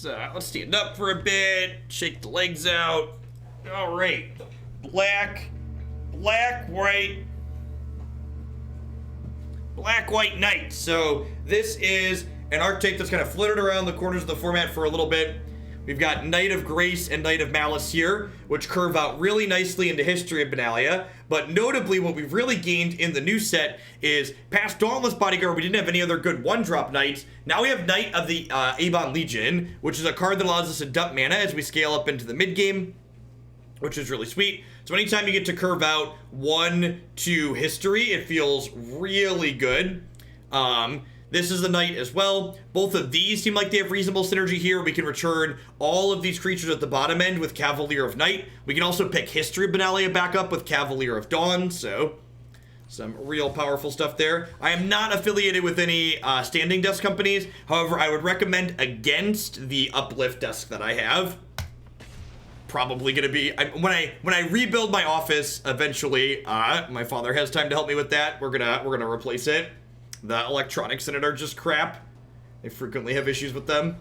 Let's stand up for a bit, shake the legs out. All right, black, white, knight. So this is an archetype that's kind of flittered around the corners of the format for a little bit. We've got Knight of Grace and Knight of Malice here, which curve out really nicely into History of Benalia. But notably, what we've really gained in the new set is past Dauntless Bodyguard, we didn't have any other good one-drop knights. Now we have Knight of the Ebon Legion, which is a card that allows us to dump mana as we scale up into the mid-game, which is really sweet. So anytime you get to curve out 1 to history, it feels really good. This is the Knight as well. Both of these seem like they have reasonable synergy here. We can return all of these creatures at the bottom end with Cavalier of Night. We can also pick History of Benalia back up with Cavalier of Dawn, so some real powerful stuff there. I am not affiliated with any standing desk companies. However, I would recommend against the Uplift desk that I have. Probably gonna be when I rebuild my office eventually. My father has time to help me with that. We're gonna replace it. The electronics in it are just crap. I frequently have issues with them.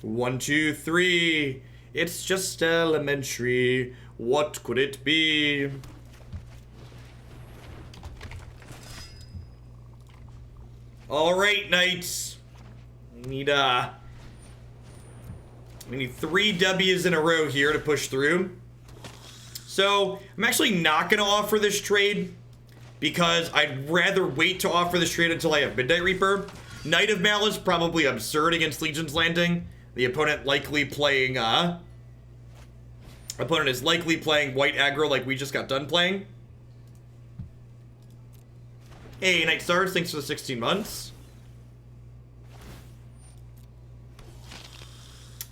One, two, three. It's just elementary. What could it be? All right, knights. We need 3 W's in a row here to push through. So I'm actually not gonna offer this trade because I'd rather wait to offer this trade until I have Midnight Reaper. Knight of Malice, probably absurd against Legion's Landing. The opponent likely playing, opponent is likely playing white aggro like we just got done playing. Hey, Night Stars, thanks for the 16 months.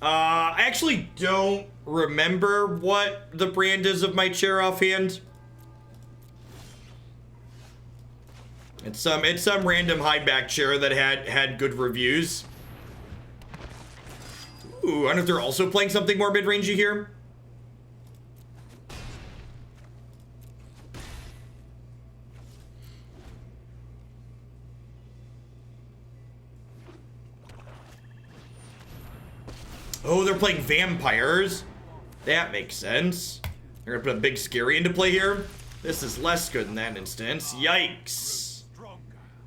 I actually don't remember what the brand is of my chair offhand. It's some random high back chair that had good reviews. Ooh, I wonder if they're also playing something more mid-rangey here. Oh, they're playing vampires. That makes sense. They're gonna put a big scary into play here. This is less good in that instance. Yikes.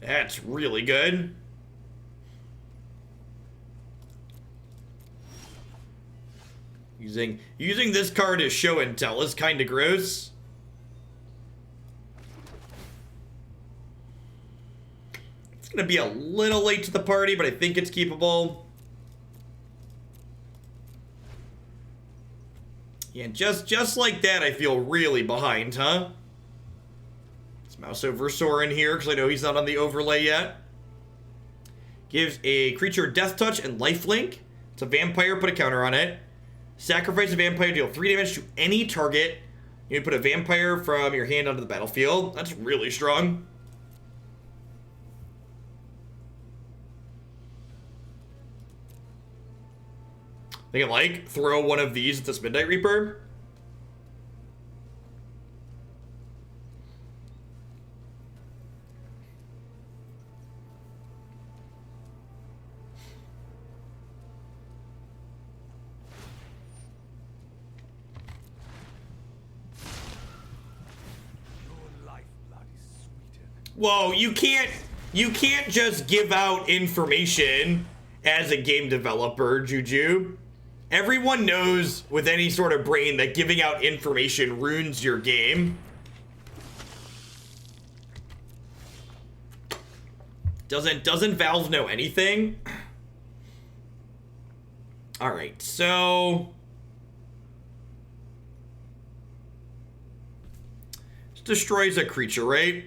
That's really good. Using this card as show and tell is kind of gross. It's gonna be a little late to the party, but I think it's keepable. Yeah, just like that, I feel really behind, huh? Let's mouse over Sorin here, because I know he's not on the overlay yet. Gives a creature Death Touch and Lifelink. It's a vampire, put a counter on it. Sacrifice a vampire, deal 3 damage to any target. You put a vampire from your hand onto the battlefield. That's really strong. They can, like, throw one of these at this Midnight Reaper. Whoa, you can't just give out information as a game developer, Juju. Everyone knows with any sort of brain that giving out information ruins your game. Doesn't Valve know anything? All right, so this destroys a creature, right?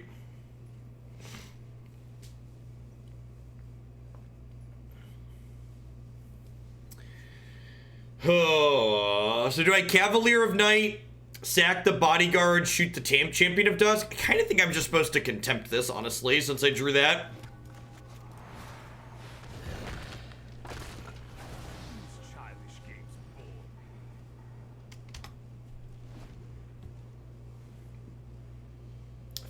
Oh, so do I Cavalier of Night, sack the Bodyguard, shoot the Champion of Dusk? I kind of think I'm just supposed to Contempt this, honestly, since I drew that.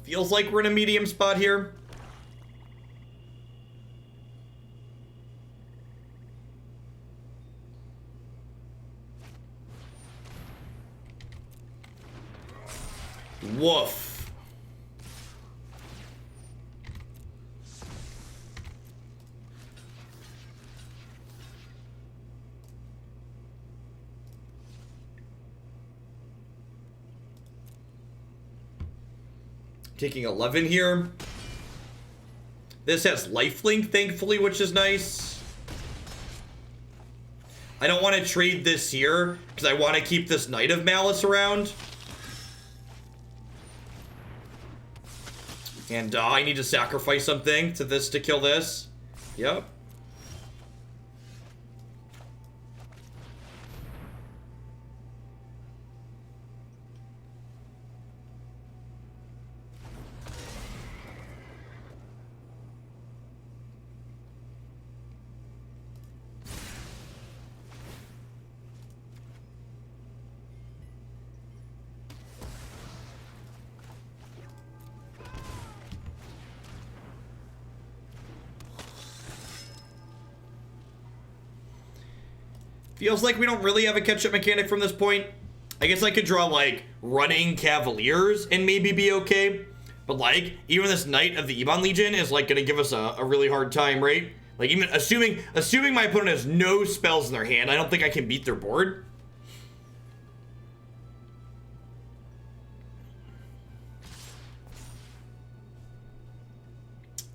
Feels like we're in a medium spot here. Woof. Taking 11 here. This has lifelink, thankfully, which is nice. I don't want to trade this here because I want to keep this Knight of Malice around. And I need to sacrifice something to this to kill this. Yep. Feels like we don't really have a catch-up mechanic from this point. I guess I could draw, like, running Cavaliers and maybe be okay. But, like, even this Knight of the Ebon Legion is, like, gonna give us a really hard time, right? Like, even assuming my opponent has no spells in their hand, I don't think I can beat their board.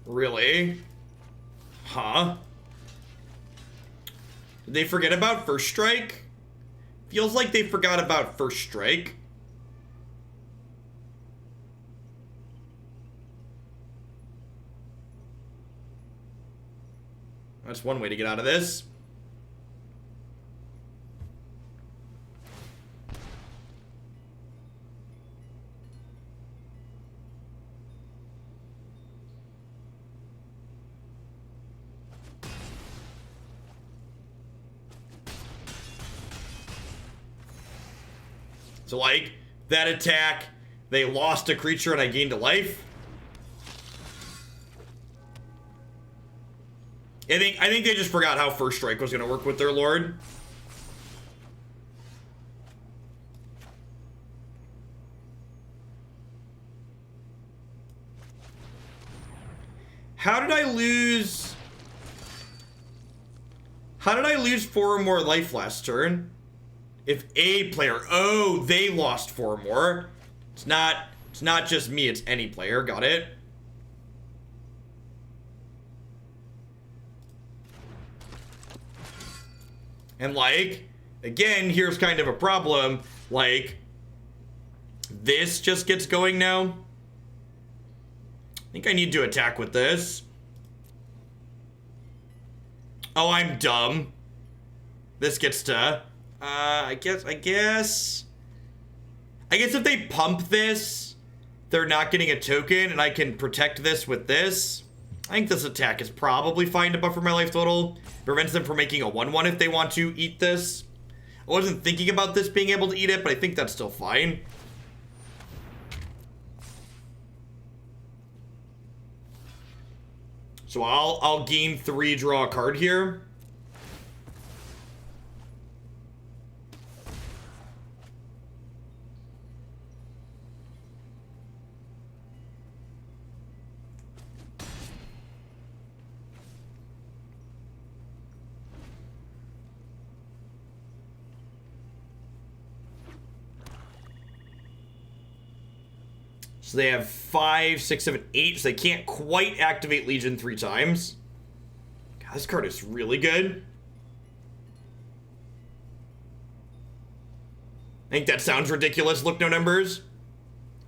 Really? Huh? Did they forget about First Strike? Feels like they forgot about First Strike. That's one way to get out of this. So, like, that attack, they lost a creature and I gained a life. I think they just forgot how First Strike was going to work with their Lord. How did I lose 4 or more life last turn? If a player, oh, they lost 4 or more. It's not just me, it's any player, got it? And like, again, here's kind of a problem. Like, this just gets going now. I think I need to attack with this. Oh, I'm dumb. This gets to... I guess if they pump this, they're not getting a token, and I can protect this with this. I think this attack is probably fine to buffer my life total. Prevents them from making a 1/1 if they want to eat this. I wasn't thinking about this being able to eat it, but I think that's still fine. So I'll gain 3, draw a card here. So they have 5, 6, 7, 8, so they can't quite activate Legion 3 times. God, this card is really good. I think that sounds ridiculous, look no numbers.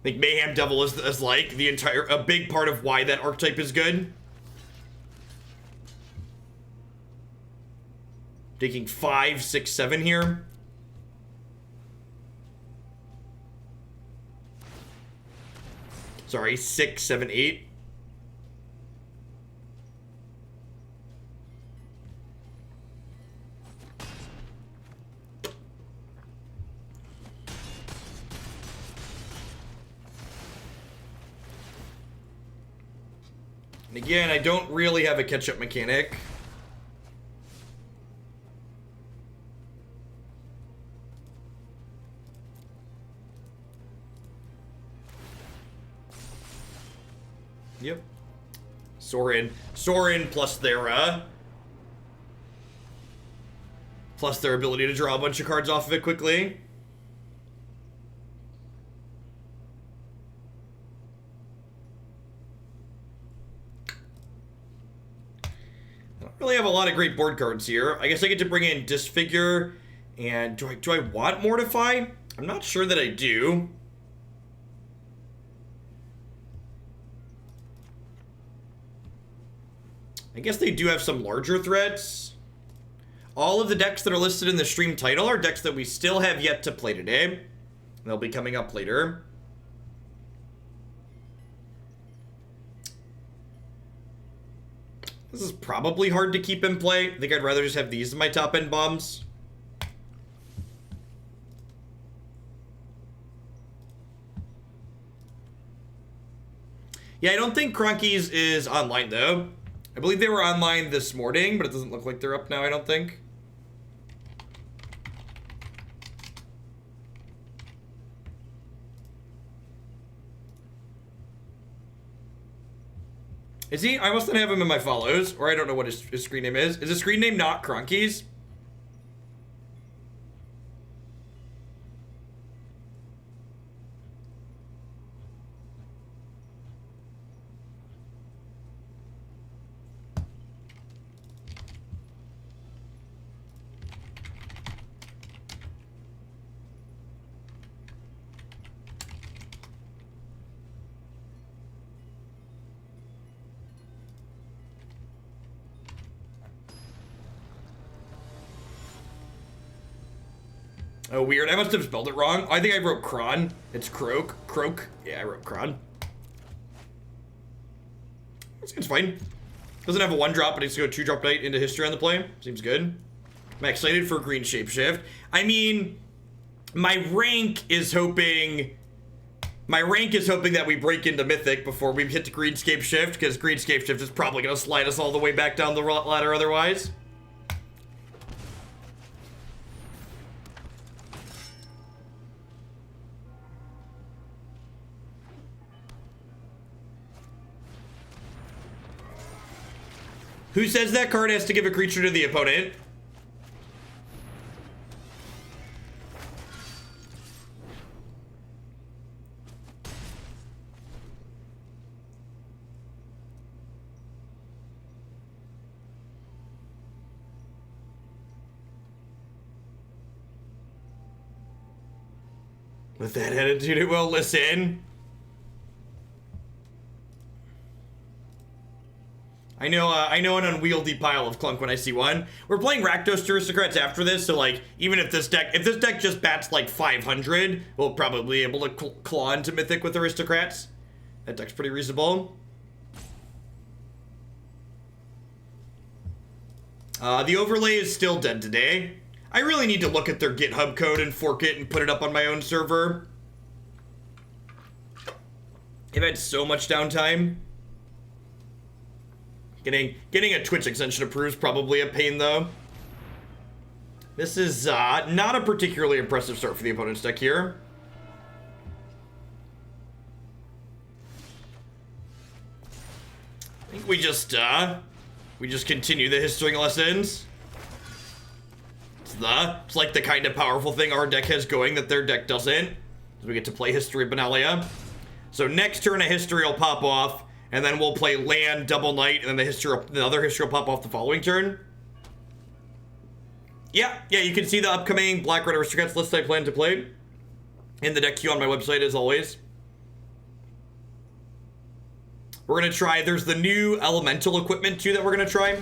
I think Mayhem Devil is like a big part of why that archetype is good. Taking 5, 6, 7 here. Sorry, 6, 7, 8. And again, I don't really have a catch-up mechanic. Yep. Sorin plus their ability to draw a bunch of cards off of it quickly. I don't really have a lot of great board cards here. I guess I get to bring in Disfigure, and do I want Mortify? I'm not sure that I do. I guess they do have some larger threats. All of the decks that are listed in the stream title are decks that we still have yet to play today. They'll be coming up later. This is probably hard to keep in play. I think I'd rather just have these as my top-end bombs. Yeah, I don't think Cronkies is online, though. I believe they were online this morning, but it doesn't look like they're up now, I don't think. Is he? I must not have him in my follows, or I don't know what his screen name is. Is his screen name not Cronkies? Oh, weird. I must have spelled it wrong. I think I wrote Kron. It's Croak. Croak. Yeah, I wrote Kron. It's fine. Doesn't have a 1-drop, but it's going to go 2-drop Knight into History on the play. Seems good. I'm excited for Green Shapeshift. I mean, my rank is hoping that we break into Mythic before we hit the Greenscape Shift, because Greenscape Shift is probably going to slide us all the way back down the ladder otherwise. Who says that card has to give a creature to the opponent? With that attitude, it will listen. I know an unwieldy pile of clunk when I see one. We're playing Rakdos Aristocrats after this, so like, even if this deck just bats like 500, we'll probably be able to claw into Mythic with Aristocrats. That deck's pretty reasonable. The overlay is still dead today. I really need to look at their GitHub code and fork it and put it up on my own server. I've had so much downtime. Getting a Twitch extension approved is probably a pain, though. This is not a particularly impressive start for the opponent's deck here. I think we just continue the history lessons. It's like the kind of powerful thing our deck has going that their deck doesn't. So we get to play History of Benalia. So next turn a history will pop off. And then we'll play land, double knight, and then the other history will pop off the following turn. Yeah, you can see the upcoming Black Red Aristocrats list I plan to play in the deck queue on my website, as always. We're gonna try, there's the new elemental equipment too that we're gonna try,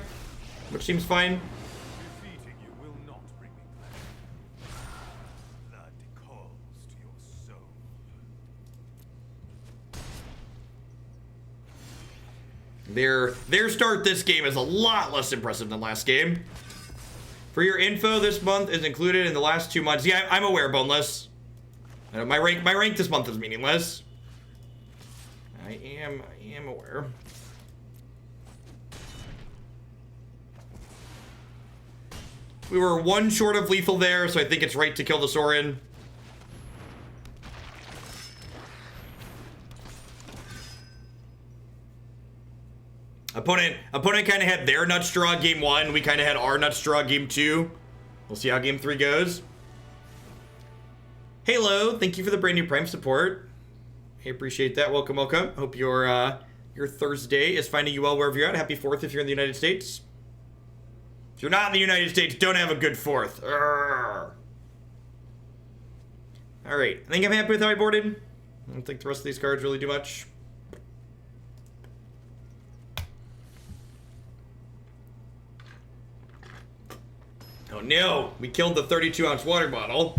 which seems fine. Defeating you will not bring me blood calls to your soul. Their start this game is a lot less impressive than last game. For your info, this month is included in the last 2 months. Yeah, I'm aware, Boneless. My rank this month is meaningless. I am aware. We were one short of lethal there, so I think it's right to kill the Sorin. Opponent kind of had their nuts draw game 1. We kind of had our nuts draw game 2. We'll see how game 3 goes. Halo, thank you for the brand new Prime support. I appreciate that. Welcome, welcome. Hope your Thursday is finding you well wherever you're at. Happy 4th if you're in the United States. If you're not in the United States, don't have a good 4th. All right, I think I'm happy with how I boarded. I don't think the rest of these cards really do much. Oh no, we killed the 32-ounce water bottle.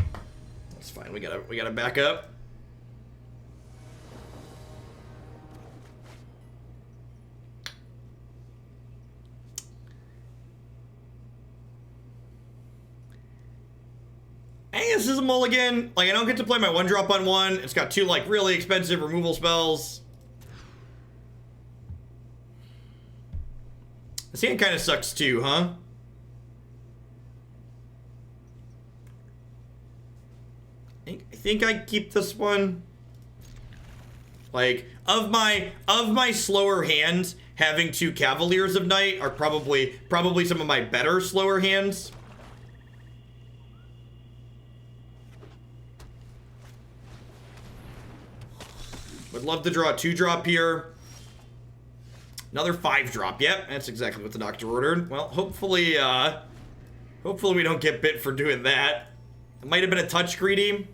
That's fine. We gotta back up. I think this is a mulligan. Like, I don't get to play my 1-drop on 1. It's got 2, like, really expensive removal spells. This hand kind of sucks too, huh? I think I keep this one. Like, of my slower hands, having 2 Cavaliers of Night are probably some of my better slower hands. Would love to draw a 2-drop here. Another 5-drop. Yep, that's exactly what the doctor ordered. Well, hopefully we don't get bit for doing that. It might have been a touch greedy.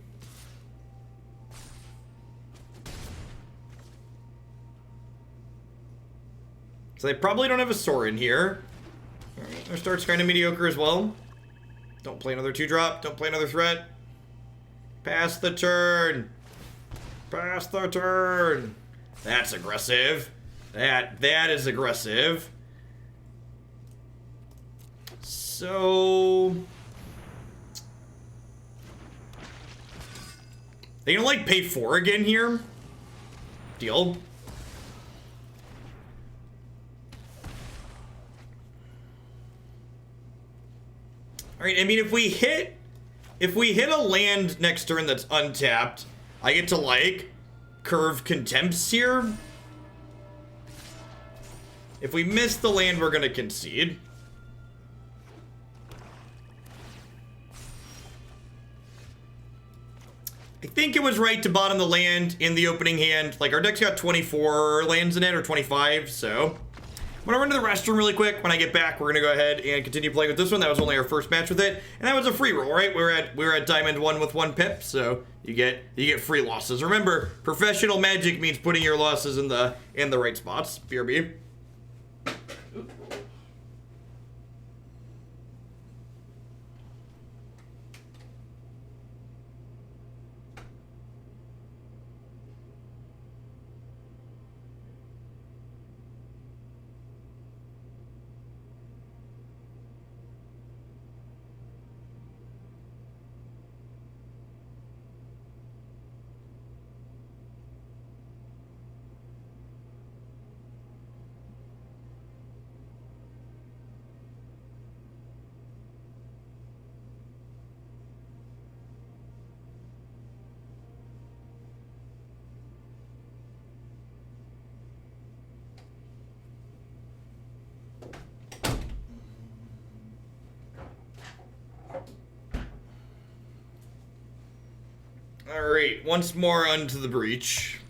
So they probably don't have a Sorin here. Alright, their start's kind of mediocre as well. Don't play another 2-drop. Don't play another threat. Pass the turn. Pass the turn. That's aggressive. That is aggressive. So they gonna like pay 4 again here? Deal. Alright, I mean if we hit a land next turn that's untapped, I get to like curve Contempts here. If we miss the land, we're gonna concede. I think it was right to bottom the land in the opening hand. Like, our deck's got 24 lands in it, or 25, so I'm gonna run to the restroom really quick. When I get back, we're gonna go ahead and continue playing with this one. That was only our first match with it, and that was a free roll, right? We were at Diamond 1 with 1 pip, so you get free losses. Remember, professional Magic means putting your losses in the right spots. BRB. Alright, once more onto the breach.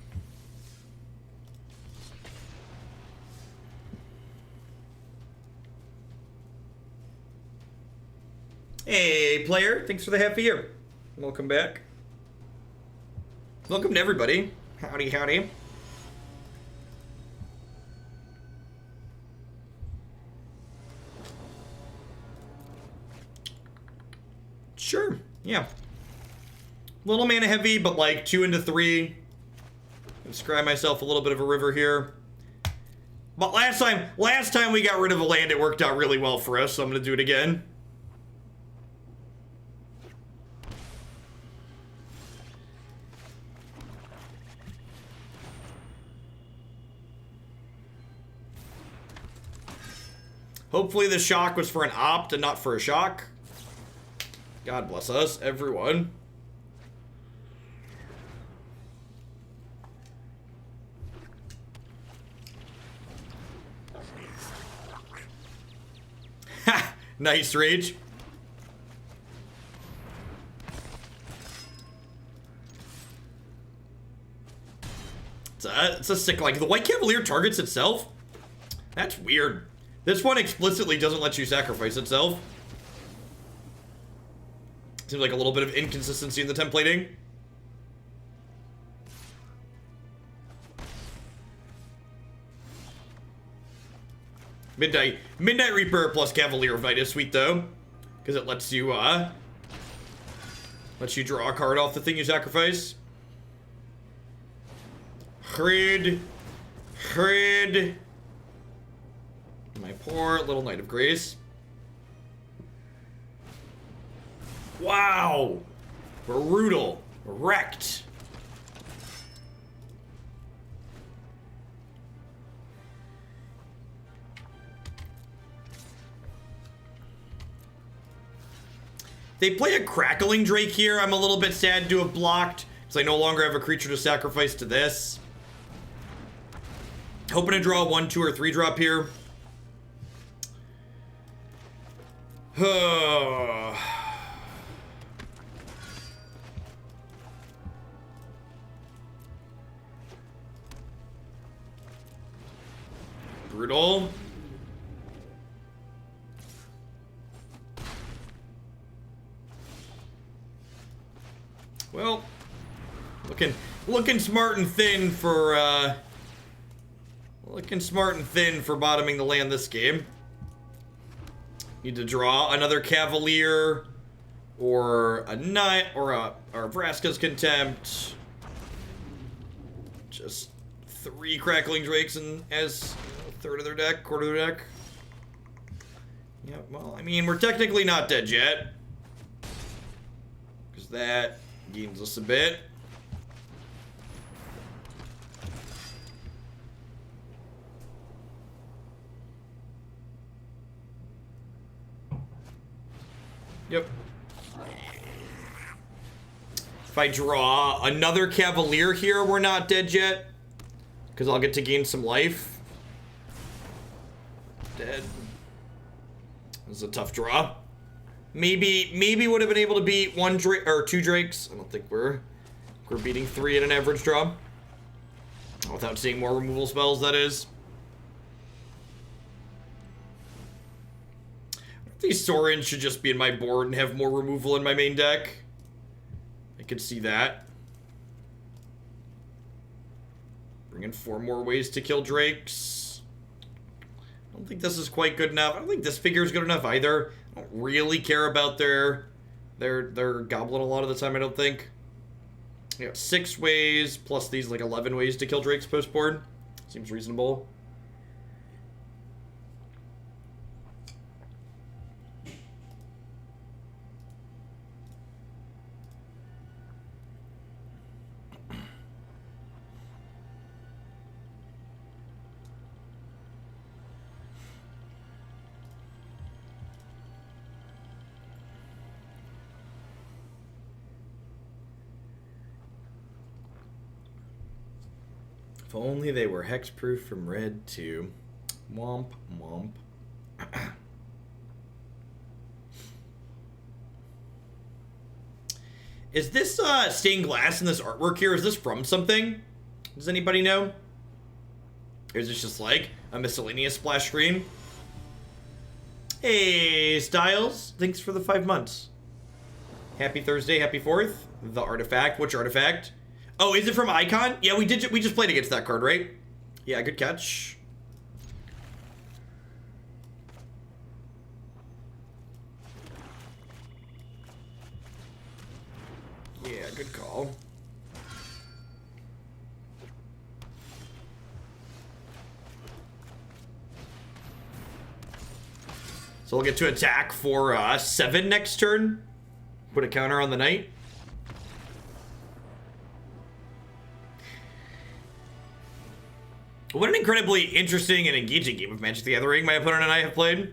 Hey, player, thanks for the half a year. Welcome back. Welcome to everybody. Howdy, howdy. Sure, yeah. Little mana heavy, but like 2 into 3. Describe myself a little bit of a river here. But last time we got rid of a land, it worked out really well for us, so I'm gonna do it again. Hopefully the shock was for an opt and not for a shock. God bless us, everyone. Ha! Nice rage. It's a sick, like, the White Cavalier targets itself? That's weird. This one explicitly doesn't let you sacrifice itself. Seems like a little bit of inconsistency in the templating. Midnight Reaper plus Cavalier of Night is sweet though, because it lets you draw a card off the thing you sacrifice. Hrid. My poor little Knight of Grace. Wow! Brutal. Wrecked. They play a Crackling Drake here. I'm a little bit sad to have blocked, because I no longer have a creature to sacrifice to this. Hoping to draw a 1, 2, or 3 drop here. Brutal. Well, looking smart and thin for bottoming the land this game. Need to draw another Cavalier or a Knight or Vraska's Contempt. Just 3 Crackling Drakes and as a third of their deck, quarter of their deck. Yeah, well, I mean, we're technically not dead yet, because that gains us a bit. Yep. If I draw another Cavalier here, we're not dead yet, because I'll get to gain some life. Dead. This is a tough draw. Maybe would have been able to beat 1 Drake or 2 Drakes. I don't think we're beating 3 in an average draw. Without seeing more removal spells, that is. These Sorin should just be in my board and have more removal in my main deck. I could see that. Bring in 4 more ways to kill Drakes. I don't think this is quite good enough. I don't think Disfigure is good enough either. I don't really care about their Goblin a lot of the time, I don't think. Yeah, 6 ways, plus these like 11 ways to kill Drakes post-board. Seems reasonable. If only they were hexproof from red to womp womp. Is this stained glass in this artwork here? Is this from something? Does anybody know? Or is this just like a miscellaneous splash screen? Hey, Styles. Thanks for the 5 months. Happy Thursday, happy 4th. The artifact. Which artifact? Oh, is it from Icon? Yeah, we just played against that card, right? Yeah, good catch. Yeah, good call. So we'll get to attack for 7 next turn. Put a counter on the Knight. What an incredibly interesting and engaging game of Magic the Gathering my opponent and I have played.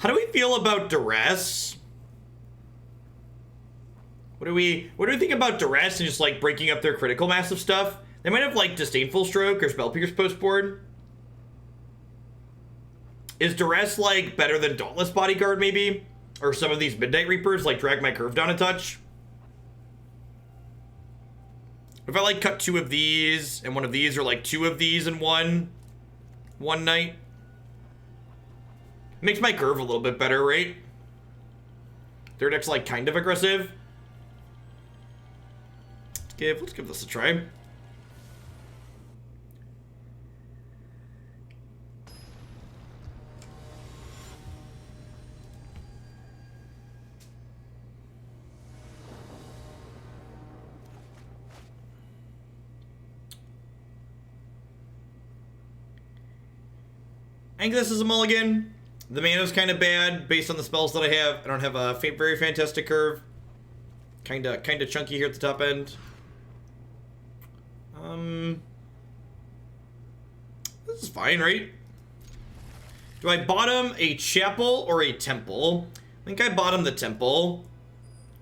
How do we feel about Duress? What do we think about Duress and just like breaking up their critical massive stuff? They might have like Disdainful Stroke or Spell Pierce post board. Is Duress like better than Dauntless Bodyguard maybe? Or some of these Midnight Reapers like drag my curve down a touch? If I like cut 2 of these and 1 of these, or like 2 of these and one night, makes my curve a little bit better, right? Their deck's like kind of aggressive. Let's give this a try. I think this is a mulligan. The mana's kind of bad based on the spells that I have. I don't have a very fantastic curve. Kinda chunky here at the top end. This is fine, right? Do I bottom a chapel or a temple? I think I bottom the temple.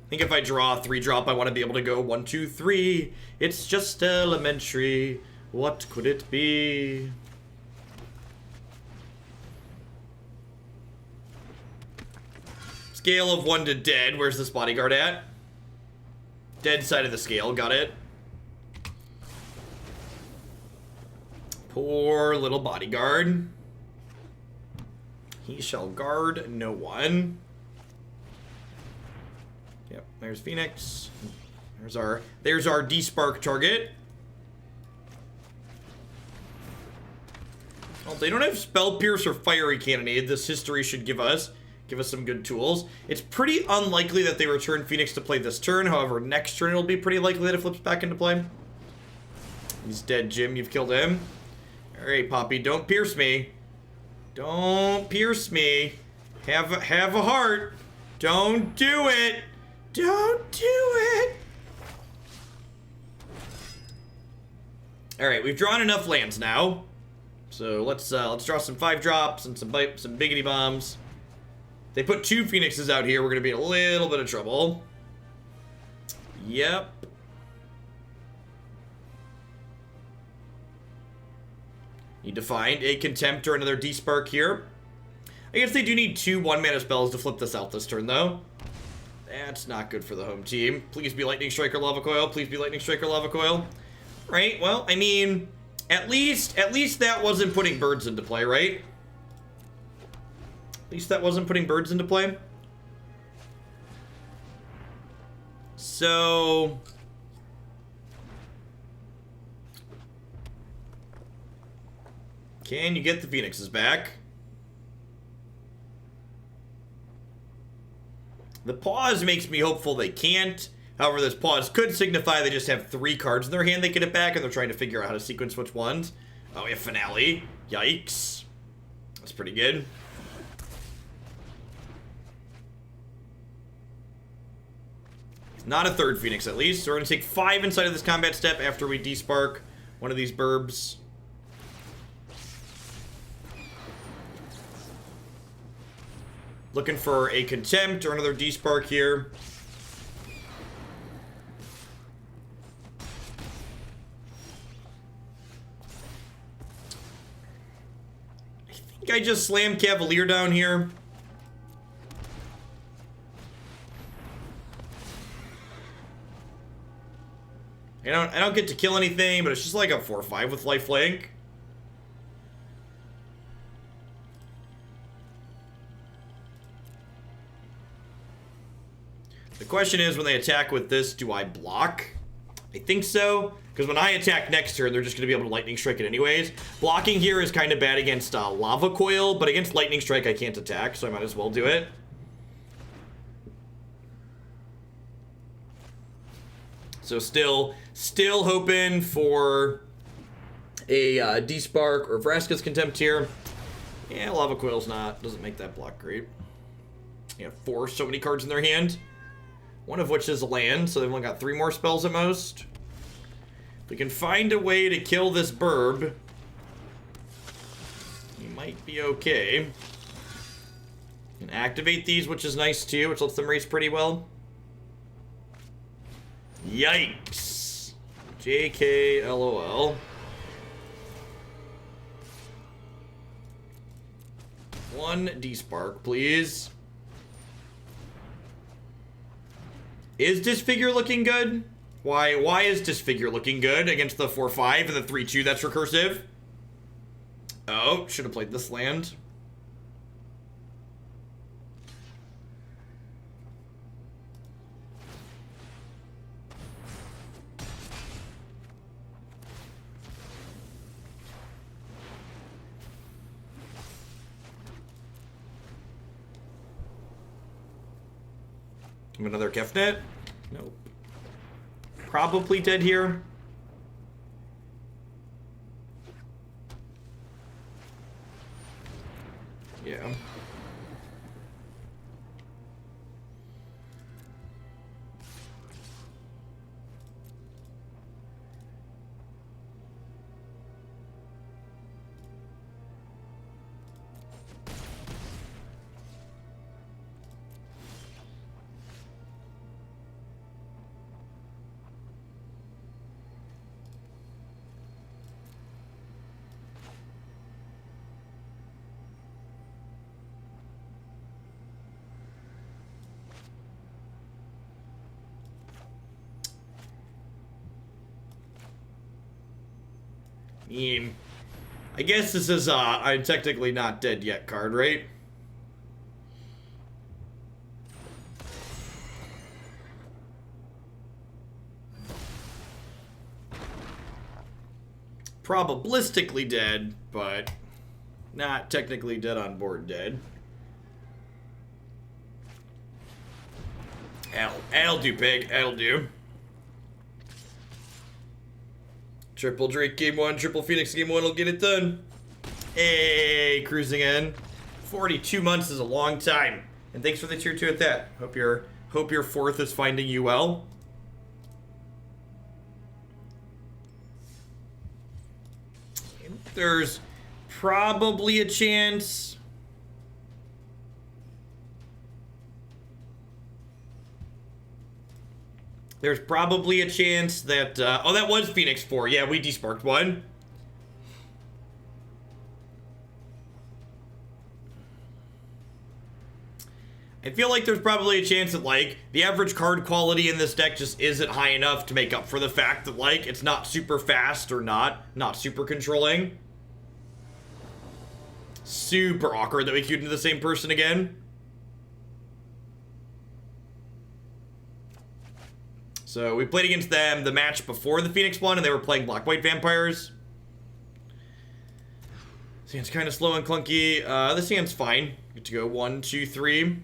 I think if I draw a 3-drop, I want to be able to go 1, 2, 3. It's just elementary. What could it be? Scale of 1 to dead. Where's this bodyguard at? Dead side of the scale. Got it. Poor little bodyguard. He shall guard no one. Yep, there's Phoenix. There's our Despark target. Well, they don't have Spell Pierce or Fiery Cannonade. This history should give us some good tools. It's pretty unlikely that they return Phoenix to play this turn. However, next turn it'll be pretty likely that it flips back into play. He's dead, Jim. You've killed him. Alright, Poppy, don't pierce me. Don't pierce me. Have a heart. Don't do it. Don't do it. Alright, we've drawn enough lands now. So let's draw some 5-drops and some biggity bombs. They put 2 Phoenixes out here. We're gonna be in a little bit of trouble. Yep. Need to find a Contempt or another Despark here. I guess they do need 2 1-mana spells to flip this out this turn, though. That's not good for the home team. Please be Lightning Strike or Lava Coil. Please be Lightning Strike or Lava Coil. Right, well, I mean, at least that wasn't putting birds into play, right? At least that wasn't putting birds into play. So... can you get the Phoenixes back? The pause makes me hopeful they can't. However, this pause could signify they just have 3 cards in their hand they get it back, and they're trying to figure out how to sequence which ones. Oh, we have Finale. Yikes. That's pretty good. Not a 3rd Phoenix, at least. So we're going to take 5 inside of this combat step after we despark one of these burbs. Looking for a Contempt or another Despark here. I think I just slammed Cavalier down here. I don't get to kill anything, but it's just like a 4/5 with lifelink. The question is, when they attack with this, do I block? I think so, because when I attack next turn, they're just going to be able to Lightning Strike it anyways. Blocking here is kind of bad against Lava Coil, but against Lightning Strike, I can't attack, so I might as well do it. So still hoping for a Despark or Vraska's Contempt here. Yeah, Lava Coil's doesn't make that block great. Yeah, 4 so many cards in their hand. One of which is a land, so they've only got 3 more spells at most. If we can find a way to kill this burb, we might be okay. Can activate these, which is nice too, which lets them race pretty well. Yikes. JK LOL. One Despark, please. Is Disfigure looking good? Why is Disfigure looking good against the 4-5 and the 3-2 that's recursive? Oh, should have played this land. Another Kefnet? Nope. Probably dead here. Yeah. I guess this is I'm technically not dead yet card, right? Probabilistically dead, but not technically dead on board dead. That'll do, pig. That'll do. Triple Drake game 1, triple Phoenix game 1 will get it done. Hey, cruising in. 42 months is a long time. And thanks for the tier 2 at that. Hope your fourth is finding you well. There's probably a chance. There's probably a chance that, oh, that was Phoenix 4. Yeah, we desparked one. I feel like there's probably a chance that, like, the average card quality in this deck just isn't high enough to make up for the fact that, like, it's not super fast or not super controlling. Super awkward that we queued into the same person again. So we played against them the match before the Phoenix one, and they were playing black-white vampires. This hand's kind of slow and clunky. This hand's fine. Good to go. 1, 2, 3.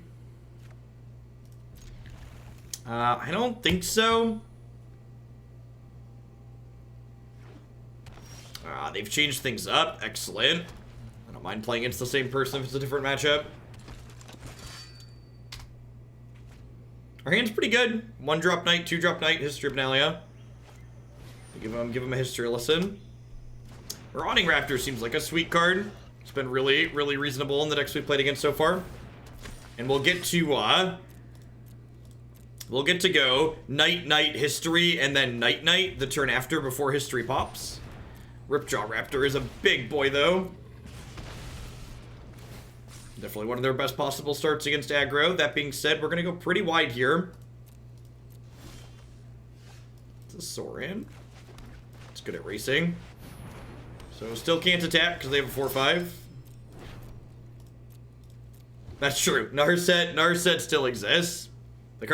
I don't think so. They've changed things up. Excellent. I don't mind playing against the same person if it's a different matchup. Our hand's pretty good. 1-drop Knight, 2-drop Knight, History of Benalia. Give him a history lesson. Marauding Raptor seems like a sweet card. It's been really, really reasonable in the decks we've played against so far. And we'll get to go Knight, History, and then Knight, the turn after before History pops. Ripjaw Raptor is a big boy, though. Definitely one of their best possible starts against aggro. That being said, we're going to go pretty wide here. It's a Sorin. It's good at racing. So still can't attack because they have a 4-5. That's true. Narset still exists. The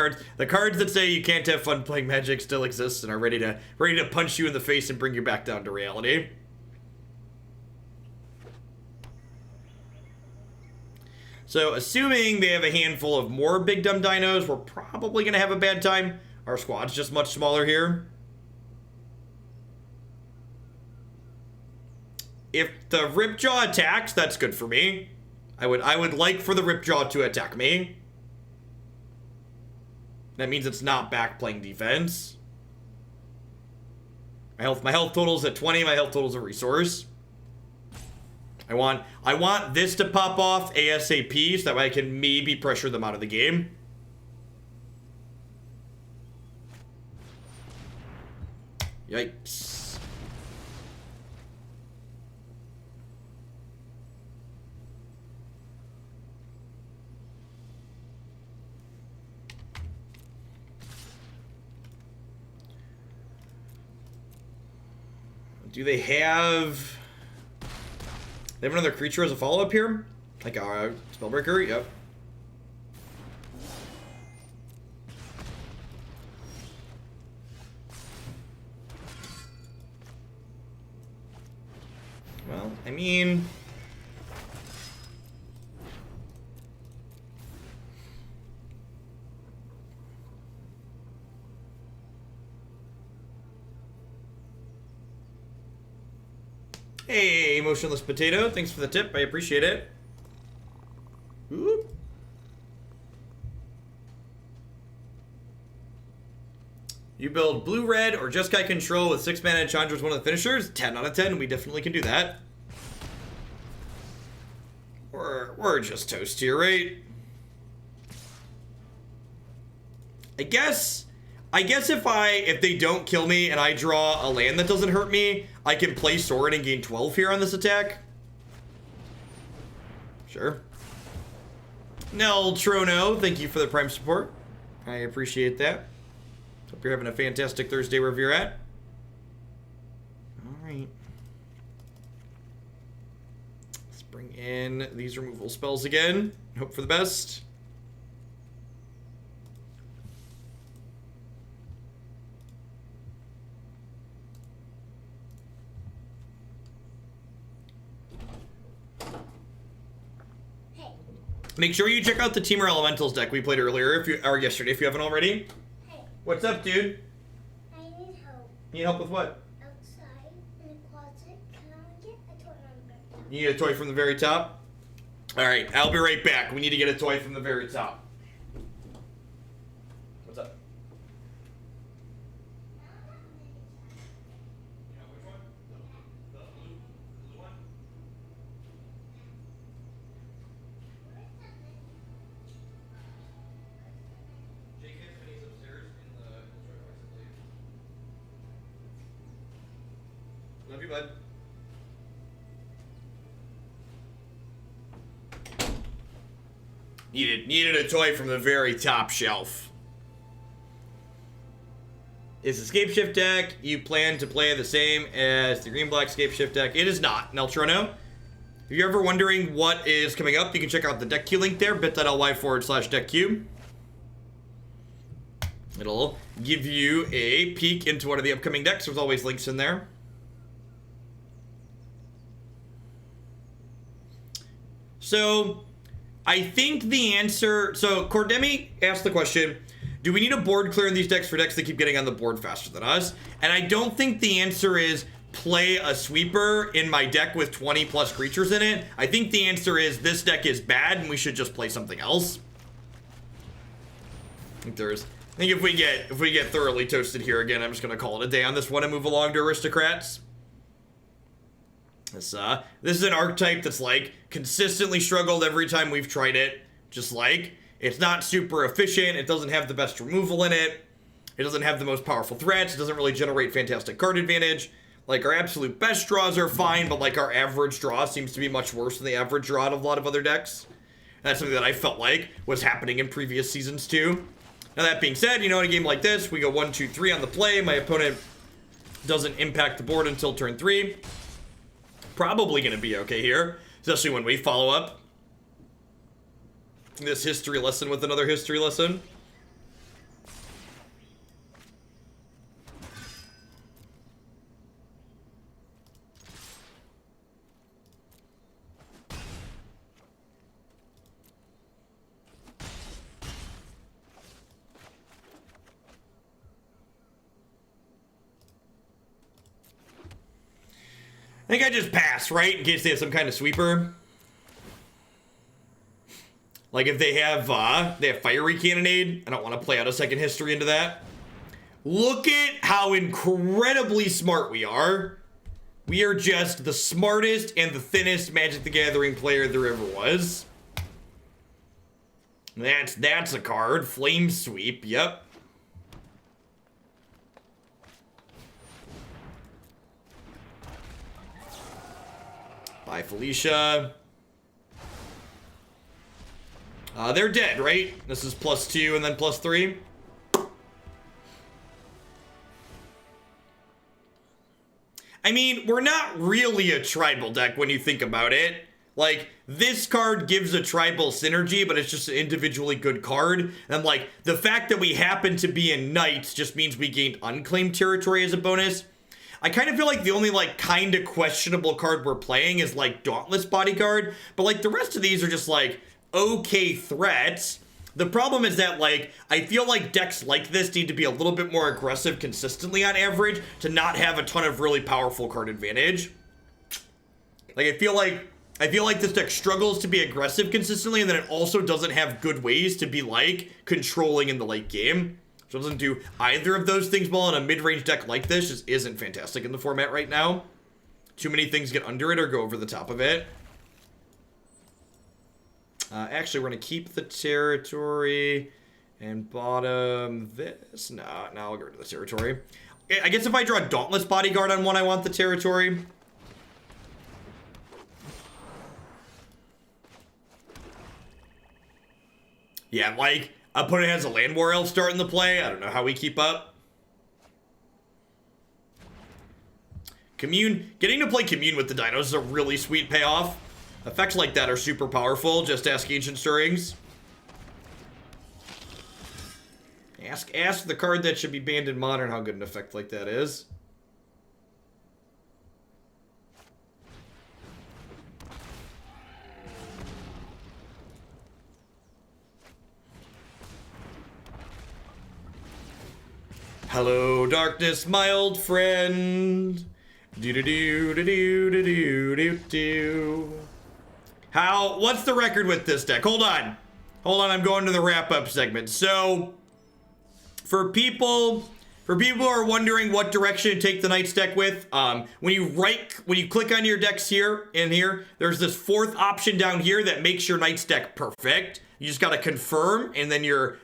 cards that say you can't have fun playing Magic still exist and are ready to punch you in the face and bring you back down to reality. So, assuming they have a handful of more big dumb dinos, we're probably going to have a bad time. Our squad's just much smaller here. If the Ripjaw attacks, that's good for me. I would like for the Ripjaw to attack me. That means it's not back playing defense. My health total's at 20, my health total's a resource. I want this to pop off ASAP so that way I can maybe pressure them out of the game. Yikes. Do they have another creature as a follow-up here? Like a Spellbreaker? Yep. Well, I mean... Hey, Emotionless Potato, thanks for the tip, I appreciate it. Ooh. You build blue-red or Jeskai control with 6 mana and Chandra's one of the finishers. 10 out of 10, we definitely can do that. We're just toast here, right? I guess if they don't kill me and I draw a land that doesn't hurt me, I can play Sorin and gain 12 here on this attack. Sure. Nel Trono, thank you for the Prime support. I appreciate that. Hope you're having a fantastic Thursday wherever you're at. Alright. Let's bring in these removal spells again. Hope for the best. Make sure you check out the Teamer Elementals deck we played earlier, or yesterday, if you haven't already. Hey. What's up, dude? I need help. Need help with what? Outside in the closet. Can I get a toy number? You need a toy from the very top? Alright, I'll be right back. We need to get a toy from the very top. What's up? Which one? The blue one? Jake Anthony's upstairs in the toy box, I believe. Love you, bud. Needed a toy from the very top shelf. Is the Scapeshift deck you plan to play the same as the green-black Scapeshift deck? It is not, Neltrono. If you're ever wondering what is coming up, you can check out the deck queue link there, bit.ly/deck queue. It'll give you a peek into one of the upcoming decks. There's always links in there. So, I think the answer... So, Cordemi asked the question, do we need a board clear in these decks for decks that keep getting on the board faster than us? And I don't think the answer is play a sweeper in my deck with 20 plus creatures in it. I think the answer is this deck is bad and we should just play something else. I think if we get thoroughly toasted here again, I'm just going to call it a day on this one and move along to Aristocrats. This is an archetype that's like consistently struggled every time we've tried it. Just like it's not super efficient. It doesn't have the best removal in it. It doesn't have the most powerful threats. It doesn't really generate fantastic card advantage. Like our absolute best draws are fine, but like our average draw seems to be much worse than the average draw of a lot of other decks. And that's something that I felt like was happening in previous seasons too. Now that being said, you know, in a game like this, we go 1, 2, 3 on the play. My opponent doesn't impact the board until turn 3. Probably going to be okay here, especially when we follow up this history lesson with another history lesson. I think I just pass, right? In case they have some kind of sweeper. Like if they have Fiery Cannonade, I don't want to play out a second history into that. Look at how incredibly smart we are. We are just the smartest and the thinnest Magic the Gathering player there ever was. That's a card. Flame Sweep, yep. Bye, Felicia. They're dead, right? This is +2 and then +3. I mean, we're not really a tribal deck when you think about it. Like, this card gives a tribal synergy, but it's just an individually good card. And, like, the fact that we happen to be in Knights just means we gained Unclaimed Territory as a bonus. I kind of feel like the only, like, kind of questionable card we're playing is, like, Dauntless Bodyguard. But, like, the rest of these are just, like, okay threats. The problem is that, like, I feel like decks like this need to be a little bit more aggressive consistently on average to not have a ton of really powerful card advantage. Like, I feel like this deck struggles to be aggressive consistently, and then it also doesn't have good ways to be, like, controlling in the late game. So it doesn't do either of those things well, and a mid-range deck like this just isn't fantastic in the format right now. Too many things get under it or go over the top of it. Actually, we're going to keep the territory and bottom this. No, I'll get rid of the territory. I guess if I draw Dauntless Bodyguard on one, I want the territory. Yeah, like, opponent has a Land War Elf starting the play. I don't know how we keep up. Commune. Getting to play Commune with the Dinos is a really sweet payoff. Effects like that are super powerful. Just ask Ancient Stirrings. Ask the card that should be banned in Modern how good an effect like that is. Hello, darkness, my old friend. Do-do-do-do-do-do-do-do-do. What's the record with this deck? Hold on, I'm going to the wrap-up segment. So, for people who are wondering what direction to take the Knights deck with, when you click on your decks here, there's this fourth option down here that makes your Knights deck perfect. You just gotta confirm, and then you're